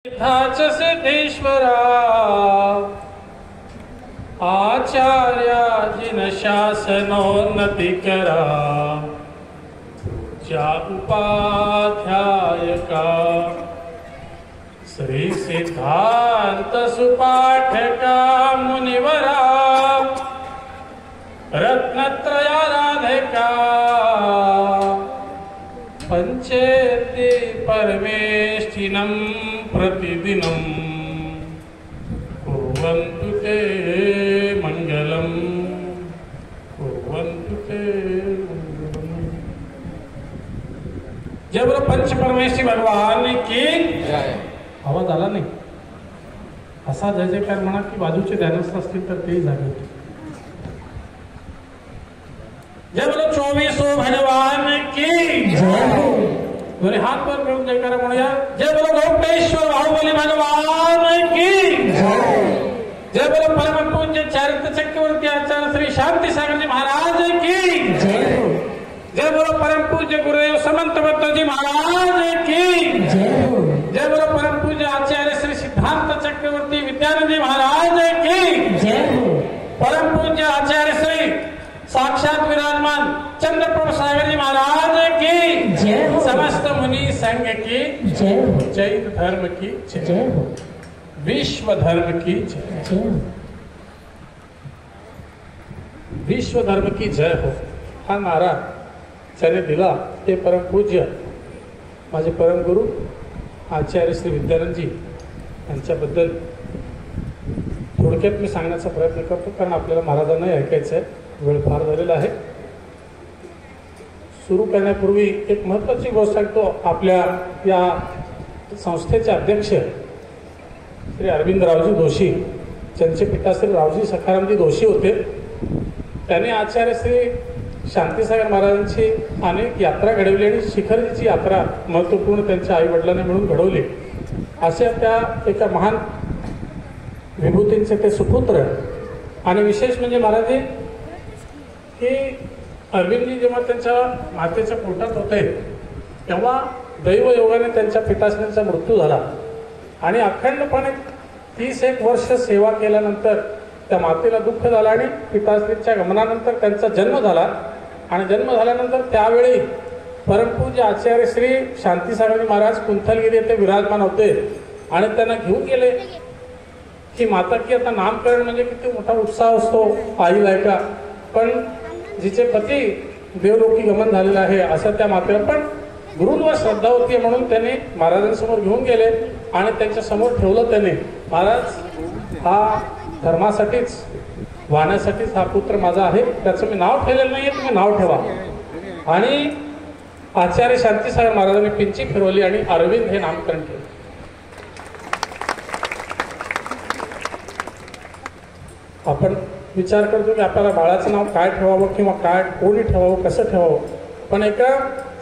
सिद्धेश्वरा आचार्याजिन शासनोन्नति करा पूज्या उपाध्यायका श्री सिद्धांत सुपाठका मुनिवरा रत्नत्रयाराधका पंचेति परमेष्ठिनं प्रतिदिनं कुर्वन्तु ते मंगलम कुर्वन्तु ते मंगलम। जय बोलो पंच परमेष्ठी भगवान की जय। आवाज आला नाही असा जय जयकार म्हणा की बाजूचे ध्यानस्थ असतील तर तेही जागे। जय बोलो 24 भगवान की जय। दोन्ही हात पर करून जयकारा म्हणूया। जय बोलो गोपेश्वर बाहुबली भगवान की जय। जय बोलो परम पूज्य चारित्र चक्रवर्ती आचार्य श्री शांती सागर जी महाराज की जय। जय बोलो परम पूज्य गुरुदेव समंत भट्ट जी महाराज की जय। जय बोलो परम पूज्य आचार्य श्री सिद्धांत चक्रवर्ती विद्यानंद जी महाराज की जय। परम पूज्य आचार्य श्री साक्षात विराजमान चंद्रप्रभ सागर जी महाराज की जय। समस्त मुनि संघ की जय। जैन धर्म की जय। विश्व धर्म की जय। विश्व धर्म की जय हो हा नारा त्याने दिला ते परम पूज्य माझे परम गुरु आचार्य श्री विद्यानंद जी यांच्याबद्दल थोडक्यात मी सांगण्याचा प्रयत्न करतो, कारण आपल्याला महाराजांनाही ऐकायचं आहे, वेळ फार झालेला आहे। सुरू करण्यापूर्वी एक महत्त्वाची गोष्ट सांगतो। आपल्या या संस्थेचे अध्यक्ष श्री अरविंदरावजी जोशी, त्यांचे पिता श्री रावजी सखारामजी जोशी होते। त्यांनी आचार्य श्री शांतीसागर महाराजांची अनेक यात्रा घडवली आणि शिखरजीची यात्रा महत्त्वपूर्ण त्यांच्या आई वडिलांनी मिळून घडवली। अशा त्या एका महान विभूतींचे ते सुपुत्र। आणि विशेष म्हणजे महाराज की अरविंदजी जेव्हा त्यांच्या मातेच्या पोटात होते तेव्हा दैवयोगाने त्यांच्या पिताश्रींचा मृत्यू झाला आणि अखंडपणे 31 वर्ष सेवा केल्यानंतर त्या मातेला दुःख झालं आणि पिताश्रींच्या गमनानंतर त्यांचा जन्म झाला। आणि जन्म झाल्यानंतर त्यावेळी परमपूज्य आचार्य श्री शांतीसागर महाराज कुंथलगिरी येथे विराजमान होते आणि त्यांना घेऊन गेले की माता की आता नामकरण म्हणजे किती मोठा उत्साह असतो आईला का, पण जिचे पती देवलोकी गमन झालेलं आहे असं त्या मातेला पण गुरूंवर श्रद्धा होती म्हणून त्यांनी महाराजांसमोर घेऊन गेले आणि त्यांच्या समोर ठेवलं त्यांनी। महाराज हा धर्मासाठीच वाहण्यासाठीच हा पुत्र माझा आहे, त्याचं मी नाव ठेवलेलं नाहीये, तुम्ही नाव ठेवा। आणि आचार्य शांतीसागर महाराजांनी पिंची फिरवली आणि अरविंद हे नामकरण केलं। आपण विचार करतो की आपल्याला बाळाचं नाव काय ठेवावं किंवा काय कोणी ठेवावं कसं ठेवावं, पण एका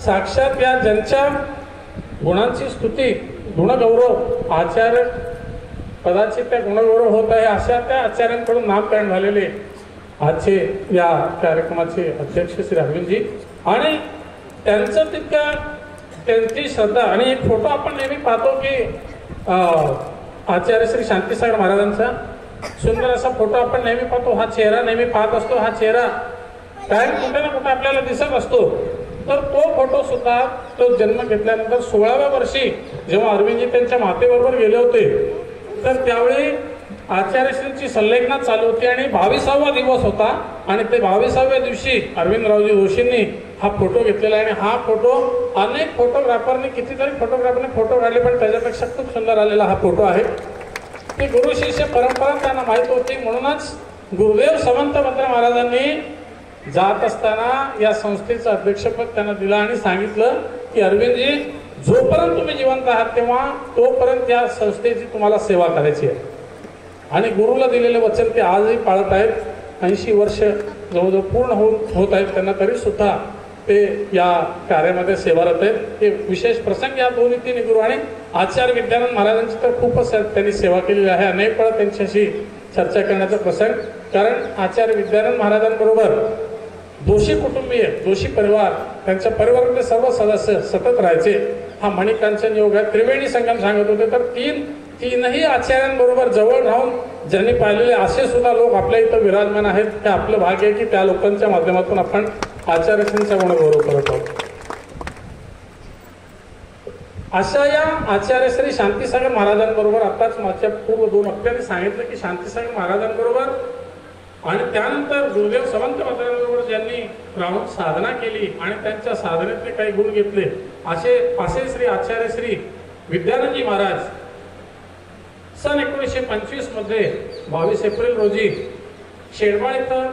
साक्षात या ज्यांच्या गुणांची स्तुती गुणगौरव आचार्य कदाचित त्या गुणगौरव होत आहे अशा त्या आचार्यांकडून नामकरण झालेले आजचे या कार्यक्रमाचे अध्यक्ष श्री अरविंदजी आणि त्यांचं तितक्या त्यांची श्रद्धा। आणि एक फोटो आपण नेहमी पाहतो की आचार्य श्री शांतीसागर महाराजांचा सुंदर असा फोटो आपण नेहमी पाहतो, हा चेहरा नेहमी पाहत असतो, हा चेहरा कायम कुठे ना कुठे आपल्याला दिसत असतो। तर तो फोटो सुद्धा तो जन्म घेतल्यानंतर 16व्या वर्षी जेव्हा अरविंदजी त्यांच्या मातेबरोबर गेले होते तर त्यावेळी आचार्यश्रींची संलेखना चालू होती आणि 22वा दिवस होता आणि ते 22व्या दिवशी अरविंदरावजी जोशींनी हा फोटो घेतलेला आहे। आणि हा फोटो अनेक फोटोग्राफरने कितीतरी फोटोग्राफरने फोटो काढले पण त्याच्यापेक्षा खूप सुंदर आलेला हा फोटो आहे। ती गुरु शिष्य परंपरा त्यांना माहित होती, म्हणूनच गुरुदेव समंत भद्र महाराजांनी जात असताना या संस्थेचं अध्यक्षपद त्यांना दिलं आणि सांगितलं की अरविंदजी जोपर्यंत तुम्ही जिवंत आहात तेव्हा तोपर्यंत या संस्थेची तुम्हाला सेवा करायची आहे। आणि गुरुला दिलेले वचन ते आजही पाळत आहेत। 80 वर्ष जवळजवळ पूर्ण होत आहेत त्यांना, तरी सुद्धा ते या कार्यामध्ये सेवारत आहेत। हे विशेष प्रसंग या 2-3 गुरु आणि आचार्य विद्यानंद महाराजांची तर खूपच त्यांनी सेवा केलेली आहे। अनेक वेळा त्यांच्याशी चर्चा करण्याचा प्रसंग, कारण आचार्य विद्यानंद महाराजांबरोबर जोशी कुटुंबीय जोशी परिवार त्यांच्या परिवारातले सर्व सदस्य सतत राहायचे। हा मणिकांचन योग आहे, त्रिवेणी संगम सांगत होते. तर तीनही आचार्यांबरोबर जवळ राहून ज्यांनी पाहिलेले असे सुद्धा लोक आपल्या इथं विराजमान आहेत. हे आपलं भाग्य आहे की त्या लोकांच्या माध्यमातून आपण आचार्यश्रींचा गुणगौरव करत आहोत. अशा या आचार्यश्री शांतीसागर महाराजांबरोबर आताच माझ्या पूर्व 2 वक्त्यांनी सांगितलं की शांतीसागर महाराजांबरोबर आणि त्यानंतर गुरुदेव समंत महाराजांबरोबर ज्यांनी राहून साधना केली आणि त्यांच्या साधनेतले काही गुण घेतले असे श्री आचार्य श्री विद्यानंदजी महाराज सन 1925 मध्ये 22 एप्रिल रोजी शेडमाळ इथं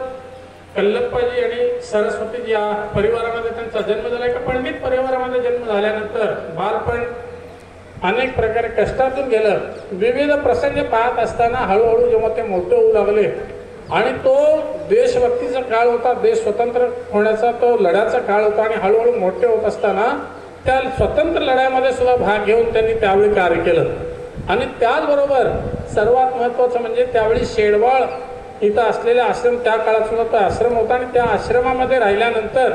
कल्लप्पाजी आणि सरस्वतीजी या परिवारामध्ये त्यांचा जन्म झाला. एका पंडित परिवारामध्ये जन्म झाल्यानंतर बालपण अनेक प्रकारे कष्टातून गेलं. विविध प्रसंग पाहत असताना हळूहळू जेव्हा ते मोठे होऊ लागले आणि तो देशभक्तीचा काळ होता, देश स्वतंत्र होण्याचा तो लढ्याचा काळ होता आणि हळूहळू मोठे होत असताना त्या स्वतंत्र लढ्यामध्ये सुद्धा भाग घेऊन त्यांनी त्यावेळी कार्य केलं. आणि त्याचबरोबर सर्वात महत्वाचं म्हणजे त्यावेळी शेडवाळ इथं असलेले आश्रम, त्या काळात सुद्धा तो आश्रम होता आणि त्या आश्रमामध्ये राहिल्यानंतर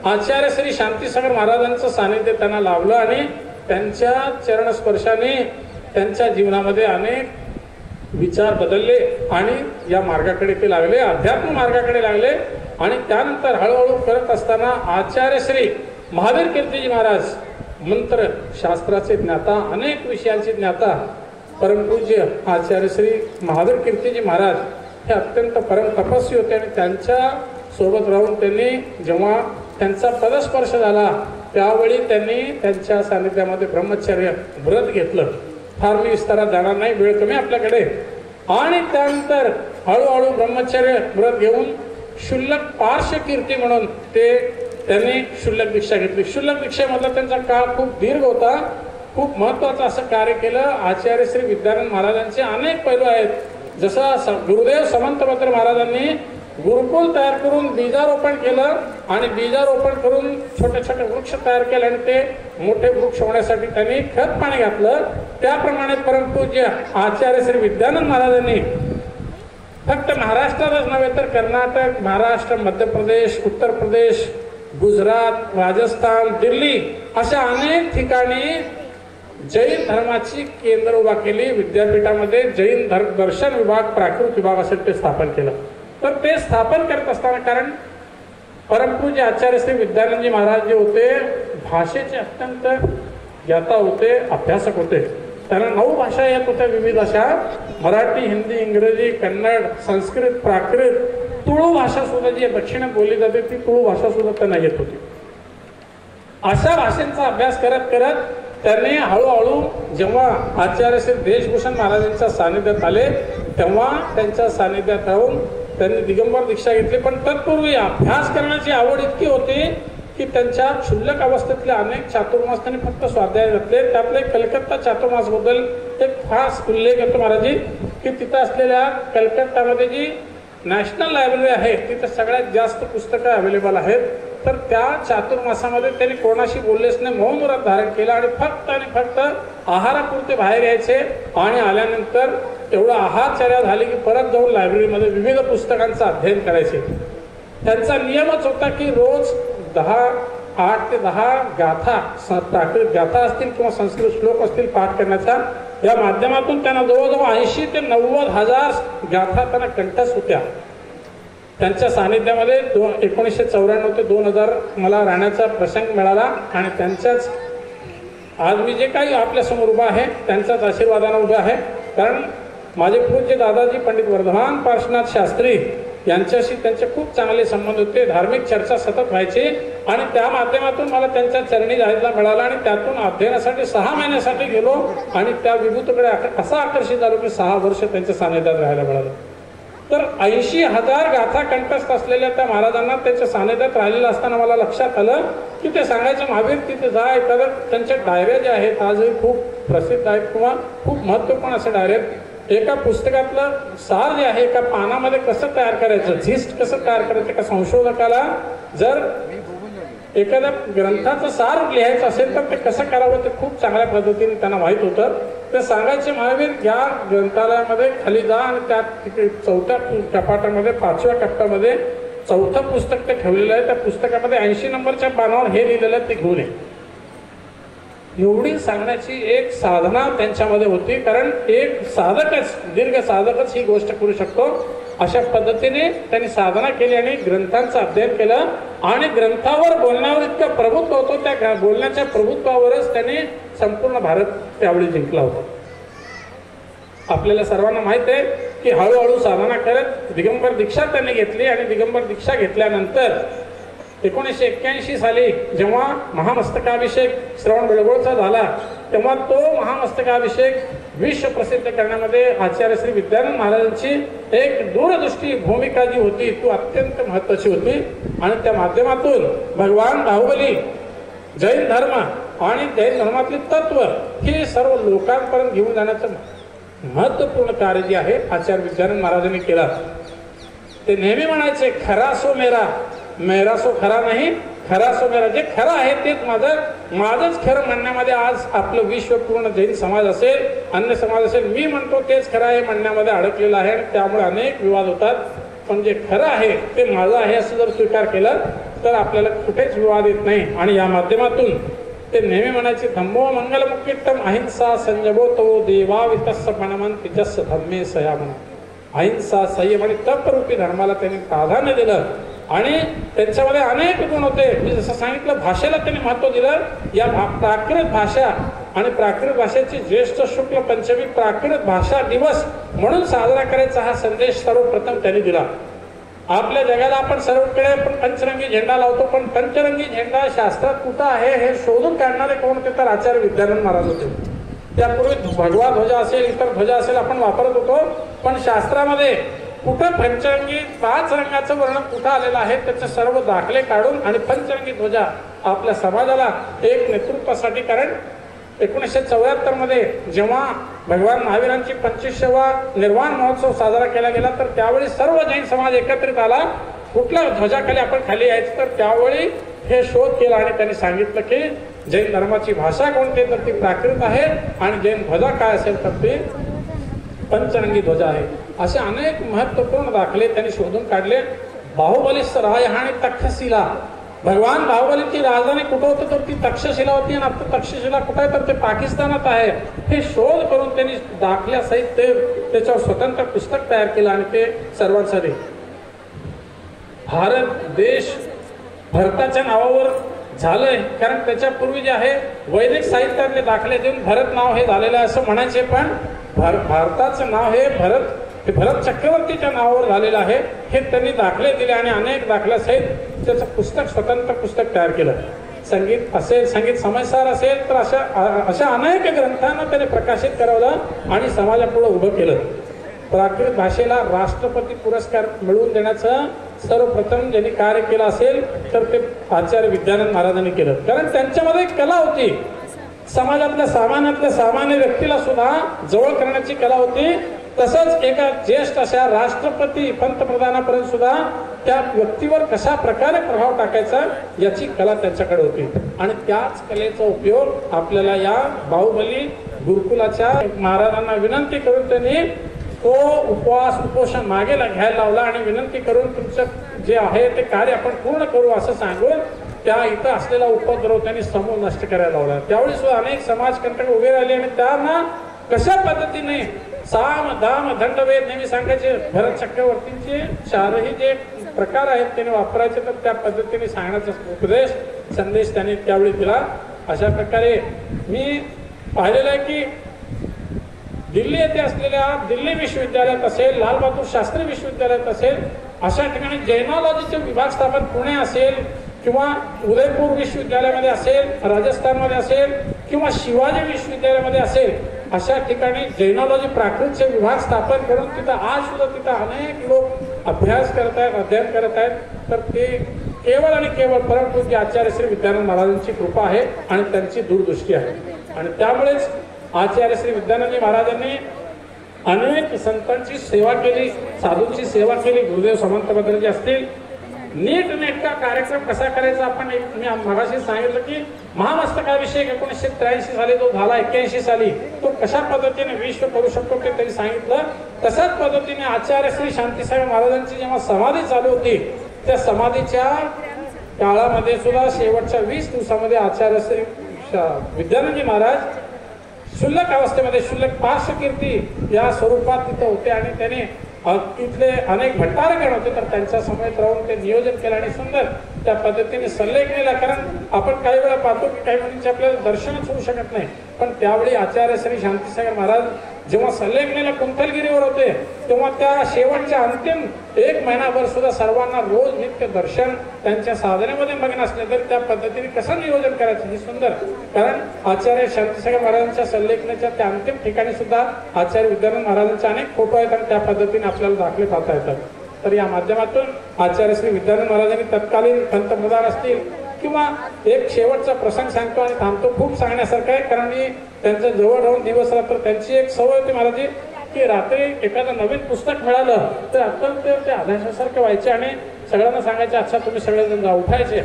आचार्य श्री शांतीसागर महाराजांचं सानिध्य त्यांना लाभलं आणि त्यांच्या चरणस्पर्शाने त्यांच्या जीवनामध्ये अनेक विचार बदलले आणि या मार्गाकडे ते लागले, अध्यात्म मार्गाकडे लागले. आणि त्यानंतर हळूहळू करत असताना आचार्य श्री महावीर कीर्तीजी महाराज मंत्र शास्त्राचे ज्ञाता, अनेक विषयांचे ज्ञाता, परमपूज्य आचार्य श्री महावीर कीर्तीजी महाराज हे अत्यंत परम तपस्वी होते आणि त्यांच्या सोबत राहून त्यांनी जेव्हा त्यांचा पदस्पर्श झाला त्यावेळी त्यांनी त्यांच्या सानिध्यामध्ये ब्रह्मचर्य व्रत घेतलं. फार मी विस्तारात जाणार नाही, वेळ कमी आपल्याकडे. आणि त्यानंतर हळूहळू ब्रह्मचर्य व्रत घेऊन शुल्लक पार्श्व कीर्ती म्हणून त्यांनी शुल्लक दीक्षा घेतली. शुल्लक दीक्षेमधला त्यांचा काळ खूप दीर्घ होता. खूप महत्वाचं असं कार्य केलं. आचार्य श्री विद्यानंद महाराजांचे अनेक पैलू आहेत. जसं गुरुदेव समंतभद्र महाराजांनी गुरुकुल तयार करून बीजारोपण केलं आणि बीजारोपण करून छोटे छोटे वृक्ष तयार केले आणि ते मोठे वृक्ष होण्यासाठी त्यांनी खत पाणी घातलं. त्याप्रमाणे परमपूज्य आचार्य श्री विद्यानंद महाराजांनी फक्त महाराष्ट्रातच नव्हे तर कर्नाटक, महाराष्ट्र, मध्य प्रदेश, उत्तर प्रदेश, गुजरात, राजस्थान, दिल्ली अशा अनेक ठिकाणी जैन धर्माची केंद्र उभा केली. विद्यापीठामध्ये जैन दर्शन विभाग, प्राकृत विभाग असं ते स्थापन केलं. तर ते स्थापन करत असताना कारण परमपूज्य आचार्य श्री विद्यानंदजी महाराज जे होते भाषेचे अत्यंत ज्ञाता होते, अभ्यासक होते. त्यांना 9 भाषा येत होत्या, विविध अशा मराठी, हिंदी, इंग्रजी, कन्नड, संस्कृत, प्राकृत, तुळू भाषा सुद्धा जी दक्षिणेत बोलली जाते ती तुळू भाषा सुद्धा त्यांना येत होती. अशा भाषांचा अभ्यास करत करत त्यांनी हळूहळू जेव्हा आचार्य श्री देशभूषण महाराजांच्या सानिध्यात आले तेव्हा त्यांच्या सानिध्यात राहून त्यांनी दिगंबर दीक्षा घेतली. पण तत्पूर्वी अभ्यास करण्याची आवड इतकी होती की त्यांच्या क्षुल्लक अवस्थेतले अनेक चातुर्मास त्यांनी फक्त स्वाध्याय घातले. त्यातले कलकत्ता चातुर्मास बद्दल एक खास उल्लेख येतो महाराजी की तिथं असलेल्या कलकत्तामध्ये जी नॅशनल लायब्ररी आहे तिथं सगळ्यात जास्त पुस्तकं अवेलेबल आहेत. तर त्या चातुर्मासामध्ये त्यांनी कोणाशी बोललेच नाही, मौन व्रत धारण केलं आणि फक्त आहारापुरते बाहेर यायचे आणि आल्यानंतर एवढं आहारचर्या झाली की परत जाऊन लायब्ररीमध्ये विविध पुस्तकांचं अध्ययन करायचे. त्यांचा नियमच होता की रोज 8 ते 10 गाथा, प्राकृत गाथा असतील किंवा संस्कृत श्लोक असतील पाठ करण्याचा. या माध्यमातून त्यांना जवळजवळ 80 ते 90 हजार गाथा त्यांना कंठस्थ होत्या. त्यांच्या सानिध्यामध्ये 1994 ते 2000 मला राहण्याचा प्रसंग मिळाला आणि त्यांच्याच आज मी जे काही आपल्यासमोर उभा आहे त्यांच्याच आशीर्वादाने उभा आहे. कारण माझे पूज्य दादाजी पंडित वर्धमान पार्श्वनाथ शास्त्री यांच्याशी त्यांचे खूप चांगले संबंध होते. धार्मिक चर्चा सतत व्हायची आणि त्या माध्यमातून मला त्यांच्या चरणी जायला मिळाला आणि त्यातून अध्ययनासाठी 6 महिन्यासाठी गेलो आणि त्या विभूतीकडे असा आकर्षित झालो की 6 वर्ष त्यांच्या सानिध्यात राहायला मिळालं. तर 80,000 गाथा कंठस्थ असलेल्या त्या महाराजांना त्यांच्या सानिध्यात राहिलेलं असताना मला लक्षात आलं की ते सांगायचं महावीर तिथे जा, एखादं त्यांच्या डायऱ्या ज्या आहेत आजही खूप प्रसिद्ध आहेत किंवा खूप महत्वपूर्ण असे डायऱ्या. एका पुस्तकातलं सार जे आहे एका पानामध्ये कसं तयार करायचं, झिस्ट कसं तयार करायचं, एका संशोधकाला जर एखाद्या ग्रंथाचं सार लिहायचं असेल तर ते कसं करावं ते खूप चांगल्या पद्धतीने त्यांना माहीत होतं. ते सांगायचे महावीर या ग्रंथालयामध्ये खाली जा आणि त्यात 4थ्या कपाटामध्ये 5व्या कप्प्यामध्ये 4थं पुस्तक ते ठेवलेलं आहे. त्या पुस्तकामध्ये 80 नंबरच्या पानावर हे लिहिलेलं आहे ते घेऊन ये. एवढी सांगण्याची एक साधना त्यांच्यामध्ये होती. कारण एक साधकच, दीर्घ साधकच ही गोष्ट करू शकतो. अशा पद्धतीने त्यांनी साधना केली आणि ग्रंथांचं अध्ययन केलं आणि ग्रंथावर बोलण्यावर इतकं प्रभुत्व होतं, त्या बोलण्याच्या प्रभुत्वावरच त्यांनी संपूर्ण भारत त्यावेळी जिंकला होता. आपल्याला सर्वांना माहित आहे की हळूहळू साधना करत दिगंबर दीक्षा त्यांनी घेतली आणि दिगंबर दीक्षा घेतल्यानंतर 1981 साली जेव्हा महामस्तकाभिषेक श्रवण बेळगोळचा झाला, तेव्हा तो महामस्तकाभिषेक विश्व प्रसिद्ध करण्यामध्ये आचार्य श्री विद्यानंद महाराजांची एक दूरदृष्टी भूमिका जी होती ती अत्यंत महत्वाची होती. आणि त्या माध्यमातून भगवान बाहुबली, जैन धर्म आणि जैन धर्मातले तत्व हे सर्व लोकांपर्यंत घेऊन जाण्याचं महत्वपूर्ण कार्य जे आहे आचार्य विद्यानंद महाराजांनी केला. ते नेहमी म्हणायचे, खरा सो मेरा, मेरा सो खरा नाही, खरा सो मेरा. जे खरं आहे तेच माझंच खरं म्हणण्यामध्ये आज आपलं विश्व पूर्ण जैन समाज असेल, अन्य समाज असेल, मी म्हणतो तेच खरं आहे म्हणण्यामध्ये अडकलेलं आहे आणि त्यामुळे अनेक विवाद होतात. पण जे खरं आहे ते माझं आहे असं जर स्वीकार केलं तर आपल्याला कुठेच विवाद येत नाही. आणि या माध्यमातून ते नेहमी म्हणायचे, धम्मो मंगलमुक्तित्तम अहिंसा संयमो देवा वितस्स पणमन तिजस्स धम्मे सयामन. अहिंसा, संयम आणि तपरूपी धर्माला त्यांनी प्राधान्य दिलं आणि त्यांच्यामध्ये अनेक गुण होते. मी जसं सांगितलं, भाषेला त्यांनी महत्व दिलं. या प्राकृत भाषा आणि प्राकृत भाषेची ज्येष्ठ शुक्ल पंचमी प्राकृत भाषा दिवस म्हणून साजरा करायचा हा संदेश सर्वप्रथम त्यांनी दिला. आपल्या जगाला आपण सर्वकडे पंचरंगी झेंडा लावतो, पण पंचरंगी झेंडा शास्त्रात कुठं आहे हे शोधून काढणारे कोण होते तर आचार्य विद्यानंद महाराज होते. त्यापूर्वी भगवा ध्वजा असेल, इतर ध्वजा असेल आपण वापरत होतो, पण शास्त्रामध्ये कुठं पंचरंगी 5 रंगाचं वर्णन कुठं आलेलं आहे त्याचे सर्व दाखले काढून आणि पंचरंगी ध्वजा आपल्या समाजाला एक नेतृत्वासाठी. कारण 1974 मध्ये जेव्हा भगवान महावीरांची 25वा निर्वाण महोत्सव साजरा केला गेला तर त्यावेळी सर्व जैन समाज एकत्रित आला. कुठल्या ध्वजाखाली आपण खाली यायचं तर त्यावेळी हे शोध केला आणि त्यांनी सांगितलं की जैन धर्माची भाषा कोणती तर ती प्राकृत आहे आणि जैन ध्वजा काय असेल तर ती पंचरंगी ध्वजा आहे. असे अनेक महत्वपूर्ण दाखले त्यांनी शोधून काढले. बाहुबलीस राय आणि तक्षशिला, भगवान बाहुबलीची राजधानी कुठं होतं तर ती तक्षशिला होती आणि आता तक्षशिला कुठं आहे तर ते पाकिस्तानात आहे. हे शोध करून त्यांनी दाखल्यासहित ते त्याच्यावर स्वतंत्र पुस्तक तयार केलं आणि ते सर्वांसाठी. भारत देश भरताच्या नावावर झालंय, कारण त्याच्यापूर्वी जे आहे वैदिक साहित्यातले दाखले देऊन भरत नाव हे झालेलं आहे असं म्हणायचे, पण भारताचं नाव हे भरत चक्रवर्तीच्या नावावर झालेलं आहे हे त्यांनी दाखले दिले आणि अनेक दाखल्यासहित त्याचं पुस्तक, स्वतंत्र पुस्तक तयार केलं. संगीत असेल, संगीत समयसार असेल तर अशा अनेक ग्रंथांना त्याने प्रकाशित करवलं आणि समाजापुढे उभं केलं. प्राकृत भाषेला राष्ट्रपती पुरस्कार मिळवून देण्याचं सर्वप्रथम ज्यांनी कार्य केलं असेल तर ते आचार्य विद्यानंद महाराजांनी केलं. कारण त्यांच्यामध्ये एक कला होती, समाजातल्या सामान्य व्यक्तीला सुद्धा जवळ करण्याची कला होती. तसंच एका ज्येष्ठ अशा राष्ट्रपती पंतप्रधानापर्यंत सुद्धा त्या व्यक्तीवर कशा प्रकारे प्रभाव टाकायचा याची कला त्यांच्याकडे होती. आणि त्याच कलेचा उपयोग आपल्याला या बाहुबली गुरुकुलाच्या महाराजांना विनंती करून त्यांनी तो उपवास उपोषण मागे घ्यायला लावला आणि विनंती करून तुमचं जे आहे ते कार्य आपण पूर्ण करू असं सांगून त्या इथं असलेला उपद्रव त्यांनी समूळ नष्ट करायला लावला. त्यावेळी सुद्धा अनेक समाजकंटक उभे राहिले आणि त्यांना कशा पद्धतीने साम दाम दंडभेद नेहमी सांगायचे. भरत चक्रवर्तींचे 4ही जे प्रकार आहेत त्याने वापरायचे तर त्या पद्धतीने सांगण्याचा उपदेश संदेश त्यांनी त्यावेळी दिला. अशा प्रकारे मी पाहिलेलं आहे की दिल्ली येथे असलेल्या दिल्ली विश्वविद्यालयात असेल, लाल बहादूर शास्त्री विश्वविद्यालयात असेल, अशा ठिकाणी जैनॉलॉजीचे विभाग स्थापन पुणे असेल किंवा उदयपूर विश्वविद्यालयामध्ये असेल, राजस्थानमध्ये असेल किंवा शिवाजी विश्वविद्यालयामध्ये असेल, अशा ठिकाणी जैनॉलॉजी प्राकृतचे विभाग स्थापन करून तिथं आज सुद्धा तिथं अनेक लोक अभ्यास करत आहेत, अध्ययन करत आहेत. तर ते केवळ आणि केवळ परमपूज्य आचार्य श्री विद्यानंद महाराजांची कृपा आहे आणि त्यांची दूरदृष्टी आहे. आणि त्यामुळेच आचार्य श्री विद्यानंद महाराजांनी अनेक संतांची सेवा केली, साधूंची सेवा केली. गुरुदेव समंत भद्रजी असतील, नीटनेटका कार्यक्रम कसा करायचा आपण मी मगाशी सांगितलं की महामस्तकाभिषेक 1983 साली जो झाला, 81 साली तो कशा पद्धतीने विश्व करू शकतो ते त्यांनी सांगितलं. तशाच पद्धतीने आचार्य श्री शांतीसाहेब महाराजांची जेव्हा समाधी चालू होती त्या समाधीच्या काळामध्ये सुद्धा शेवटच्या 20 दिवसामध्ये आचार्य श्री विद्यानंदजी महाराज शुल्लक अवस्थेमध्ये शुल्लक पार्श्वकीर्ती या स्वरूपात तिथं होते आणि त्याने तिथले अनेक भट्टारगण होते तर त्यांच्या समवेत राहून ते नियोजन केलं आणि सुंदर त्या पद्धतीने सल्लेख नेला. कारण आपण काही वेळा पाहतो की काही मुलींचे आपल्याला दर्शनच होऊ शकत नाही, पण त्यावेळी आचार्य श्री शांतीसागर महाराज जेव्हा सल्लेखनेला कुंथलगिरीवर होते तेव्हा त्या शेवटच्या अंतिम 1 महिनाभर सुद्धा सर्वांना रोज नित्य दर्शन त्यांच्या साधनेमध्ये मग्न असले तरी त्या पद्धतीने कसं नियोजन करायचं हे सुंदर. कारण आचार्य शांतीसागर महाराजांच्या सल्लेखनाच्या त्या अंतिम ठिकाणी सुद्धा आचार्य विद्यानंद महाराजांचे अनेक फोटो आहेत आणि त्या पद्धतीने आपल्याला दाखले पाहता येतात. तर या माध्यमातून आचार्य श्री विद्यानंद महाराजांनी तत्कालीन पंतप्रधान असतील किंवा एक शेवटचा प्रसंग सांगतो आणि थांबतो. खूप सांगण्यासारखं आहे कारण मी त्यांच्या जवळ राहून दिवस रात्र त्यांची एक सवय होती महाराजी की रात्री एखादं नवीन पुस्तक मिळालं तर अत्यंत ते आधाशासारखे व्हायचे आणि सगळ्यांना सांगायचे अच्छा तुम्ही सगळेजण जा उठायचे.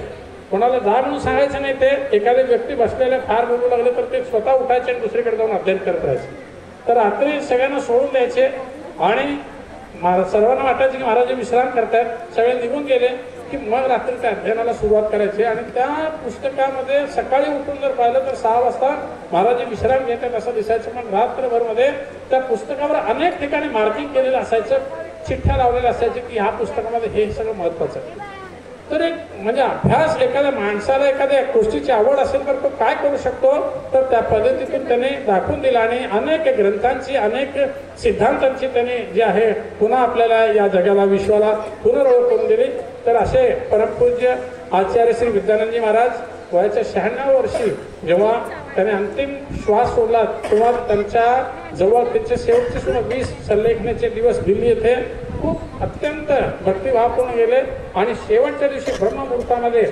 कोणाला जा म्हणून सांगायचं नाही. ते एखादी व्यक्ती बसलेले फार बोलू लागले तर ते स्वतः उठायचे आणि दुसरीकडे जाऊन अध्ययन करत राहायचे. तर रात्री सगळ्यांना सोडून द्यायचे आणि सर्वांना वाटायचे की महाराज विश्राम करतायत. सगळे निघून गेले की मग रात्री त्या अध्ययनाला सुरुवात करायची आणि त्या पुस्तकामध्ये सकाळी उठून जर पाहिलं तर 6 वाजता महाराज विश्राम घेतात असं दिसायचं. पण रात्रभर मध्ये त्या पुस्तकावर अनेक ठिकाणी मार्किंग केलेलं असायचं, चिठ्ठ्या लावलेल्या असायच्या की ह्या पुस्तकामध्ये हे सगळं महत्वाचं आहे. तर एक म्हणजे अभ्यास एखाद्या माणसाला एखाद्या गोष्टीची आवड असेल तर तो काय करू शकतो तर त्या पद्धतीतून त्याने दाखवून दिला आणि अनेक ग्रंथांची अनेक सिद्धांतांची त्याने जे आहे पुन्हा आपल्याला या जगाला विश्वाला पुनर्ओळख करून दिली. तर असे परमपूज्य आचार्य श्री विद्यानंदजी महाराज वयाच्या 96व्या वर्षी जेव्हा त्याने अंतिम श्वास सोडला तेव्हा त्यांच्या जवळ त्यांचे शेवटचे सुद्धा 20 सल्लेखनाचे दिवस दिल्ली येथे खूप अत्यंत भक्तिभावपूर्ण गेले आणि शेवटच्या दिवशी ब्रह्ममुहूर्तामध्ये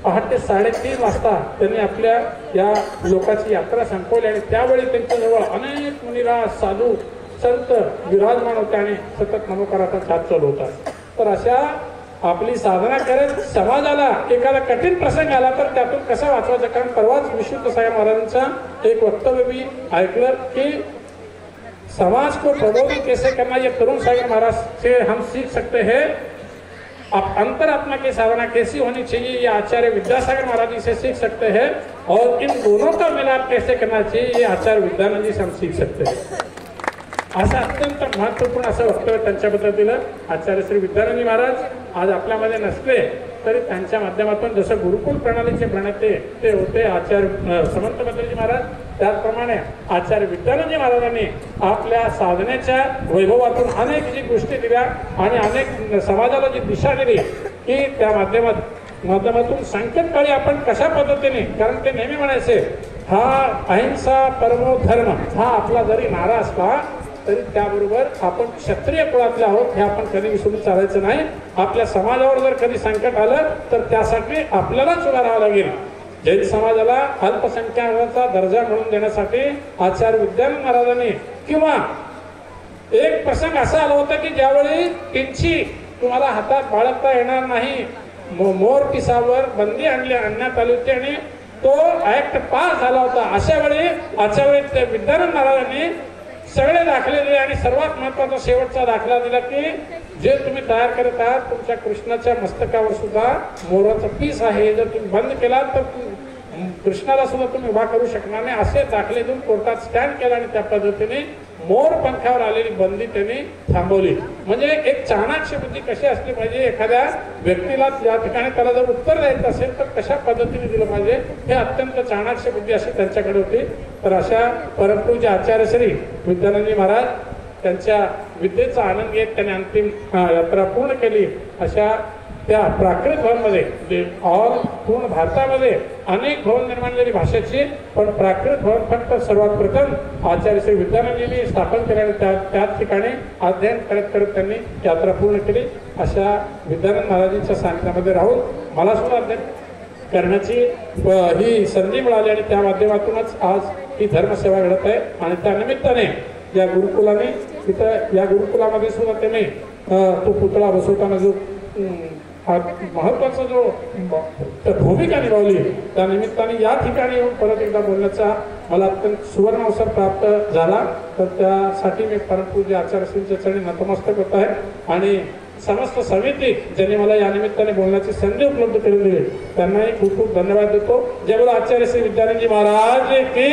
पहाटे 3:30 वाजता त्यांनी आपल्या या लोकांची यात्रा संपवली आणि त्यावेळी त्यांच्याजवळ अनेक मुनिराज साधू संत विराजमान होते आणि सतत नमोकाराचा छाप चालू होता. तर अशा आपली साधना करत समाजाला एखादा कठीण प्रसंग आला तर त्यातून कसं वाचवायचं. कारण परवाच विशुद्ध साहेब महाराजांचं एक वक्तव्य मी ऐकलं की समाज को प्रबोधन कैसे करना ये तरुण सागर महाराज से हम सीख सकते हैं. अंतरात्मा की साधना कैसी होनी चाहिए ये आचार्य विद्यासागर महाराज जी से सीख सकते हैं और इन दोनों का मिलाप कैसे करना चाहिए ये आचार्य विद्यानंद जी से हम सीख सकते हैं. असं अत्यंत महत्वपूर्ण असं वक्तव्य त्यांच्याबद्दल दिलं. आचार्य श्री विद्यानंदजी महाराज आज आपल्यामध्ये नसले तरी त्यांच्या माध्यमातून जसं गुरुकुल प्रणालीचे प्रणेते ते होते आचार्य समंत बद्रीजी महाराज, त्याचप्रमाणे आचार्य विद्यानंदजी महाराजांनी आपल्या साधनेच्या वैभवातून अनेक जी गोष्टी दिल्या आणि अनेक समाजाला जी दिशा दिली की त्या माध्यमातून संकटकाळी आपण कशा पद्धतीने, कारण ते नेहमी म्हणायचे हा अहिंसा परमो धर्म हा आपला जरी नारा असला तरी त्याबरोबर आपण क्षत्रिय कुळातले आहोत हे आपण कधी विसरून चालायचं नाही. आपल्या समाजावर जर कधी संकट आलं तर त्यासाठी आपल्यालाच उभा राहावं लागेल. जैन समाजाला अल्पसंख्याकाचा दर्जा मिळवून देण्यासाठी आचार्य विद्यानंद महाराजांनी किंवा एक प्रसंग असा आला होता की ज्यावेळी पिंची तुम्हाला हातात बाळगता येणार नाही मोर पिसावर बंदी आणण्यात आली होती आणि तो ऍक्ट पास झाला होता. अशा वेळी आचार्य विद्यानंद महाराजांनी सगळे दाखले दिले आणि सर्वात महत्वाचा शेवटचा दाखला दिला की जे तुम्ही तयार करत आहात तुमच्या कृष्णाच्या मस्तकावर सुद्धा मोराचा पीस आहे, जर तुम्ही बंद केला तर कृष्णाला सुद्धा तुम्ही उभा करू शकणार नाही. असे दाखले देऊन कोर्टात स्टँड केला आणि त्या पद्धतीने मोर पंखावर आलेली बंदी त्यांनी थांबवली. म्हणजे एक चाणाक्ष बुद्धी कशी असली पाहिजे, एखाद्या व्यक्तीला या ठिकाणी त्याला जर उत्तर द्यायचं असेल तर कशा पद्धतीने दिलं पाहिजे हे अत्यंत चाणाक्ष बुद्धी अशी त्यांच्याकडे होती. तर अशा परमपूज्य आचार्य श्री विद्यानंदजी महाराज त्यांच्या विद्येचा आनंद घेत त्यांनी अंतिम यात्रा पूर्ण केली. अशा त्या प्राकृत भवनमध्ये ऑल पूर्ण भारतामध्ये अनेक भवन निर्माण झाली भाषेची, पण प्राकृत भवन फक्त सर्वात प्रथम आचार्य श्री विद्यानंदजींनी स्थापन केले. त्याच ठिकाणी अध्ययन करत करत त्यांनी यात्रा पूर्ण केली. अशा विद्यानंद महाराजांच्या सांगण्यामध्ये राहून मला सुद्धा अध्ययन करण्याची ही संधी मिळाली आणि त्या माध्यमातूनच आज ही धर्मसेवा घडत आहे. आणि त्या निमित्ताने या गुरुकुलाने तिथं या गुरुकुलामध्ये सुद्धा त्यांनी तो पुतळा बसवताना जो महत्वाचा जो भूमिका निभावली त्या निमित्ताने या ठिकाणी येऊन परत एकदा बोलण्याचा मला अत्यंत सुवर्ण अवसर प्राप्त झाला. तर त्यासाठी मी परमपूज्य आचार्यश्रींच्या चरणी नतमस्तक होत आहे आणि समस्त समिती ज्यांनी मला या निमित्ताने बोलण्याची संधी उपलब्ध करून दिली त्यांनाही खूप खूप धन्यवाद देतो. जय बोलो आचार्य श्री विद्यानंद जी महाराज की